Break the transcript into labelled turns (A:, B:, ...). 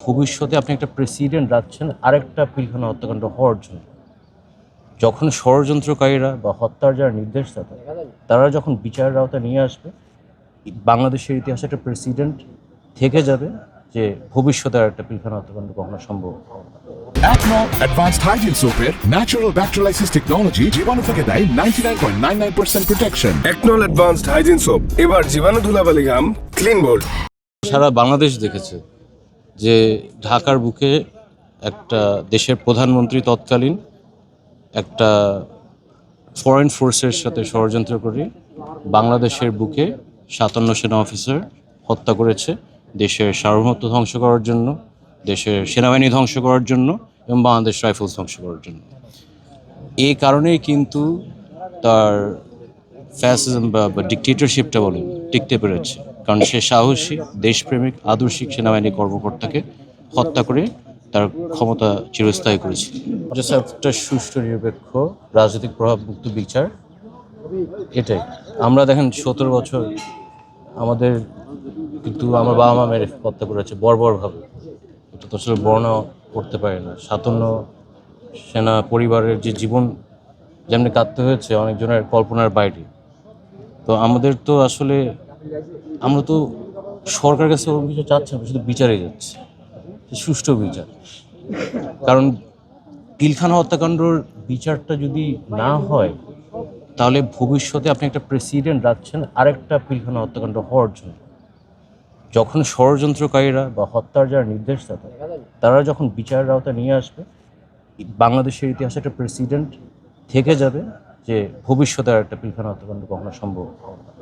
A: ভবিষ্যতে আপনি একটা প্রেসিডেন্ট রাখছেন আরেকটা পিলখানা হত্যাকাণ্ড হওয়ার জন্য। যখন ষড়যন্ত্রকারীরা বা হত্যার যারা নির্দেশদাতা তারা যখন বিচারের আওতায় নিয়ে আসবে, বাংলাদেশের ইতিহাসে একটা প্রেসিডেন্ট থেকে যাবে যে ভবিষ্যতে আর একটা পিলখানা হত্যাকাণ্ড কখনো সম্ভব হবে না।
B: একনল অ্যাডভান্সড হাইজিন সোপের ন্যাচারাল ব্যাকটেরিয়ালাইসিস টেকনোলজি জীবাণু থেকে দেয় 99.99% প্রোটেকশন।
C: একনল অ্যাডভান্সড হাইজিন সোপ এবার জীবাণু ধুলাবালি ঘাম ক্লিন বোল্ড।
A: সারা বাংলাদেশ দেখেছে যে ঢাকার বুকে একটা দেশের প্রধানমন্ত্রী তৎকালীন একটা ফরেন ফোর্সের সাথে ষড়যন্ত্র করে বাংলাদেশের বুকে 57 সেনা অফিসার হত্যা করেছে দেশের সার্বভৌমত্ব ধ্বংস করার জন্য, দেশের সেনাবাহিনী ধ্বংস করার জন্য এবং বাংলাদেশ রাইফেলস ধ্বংস করার জন্য। এই কারণেই কিন্তু তার ফ্যাসিজম বা ডিকটেটরশিপটা বলে টিকতে পেরেছে, কারণ সে সাহসী দেশপ্রেমিক আদর্শিক সেনাবাহিনী কর্মকর্তাকে হত্যা করে তার ক্ষমতা চিরস্থায়ী করেছে। একটা সুষ্ঠু নিরপেক্ষ রাজনৈতিক প্রভাবমুক্ত বিচার, এটাই আমরা দেখেন 17 বছর আমাদের কিন্তু আমার বাবা মা মেরে হত্যা করেছে বর্বরভাবে। এটা তো আসলে বর্ণনা করতে পারে না। 57 সেনা পরিবারের যে জীবন যেমনি কাটতে হয়েছে অনেকজনের কল্পনার বাইরে। তো আমাদের তো আসলে আমরা তো সরকারের কাছে ওরকম কিছু চাচ্ছি না, শুধু বিচারে যাচ্ছে, সুষ্ঠু বিচার। কারণ পিলখানা হত্যাকাণ্ডর বিচারটা যদি না হয় তাহলে ভবিষ্যতে আপনি একটা প্রেসিডেন্ট রাখছেন আরেকটা পিলখানা হত্যাকাণ্ড হওয়ার জন্য। যখন ষড়যন্ত্রকারীরা বা হত্যার যারা নির্দেশদাতা তারা যখন বিচারের আওতায় নিয়ে আসবে, বাংলাদেশের ইতিহাসে একটা প্রেসিডেন্ট থেকে যাবে যে ভবিষ্যতে আর একটা পিলখানা হত্যাকাণ্ড কখনো সম্ভব হবে না।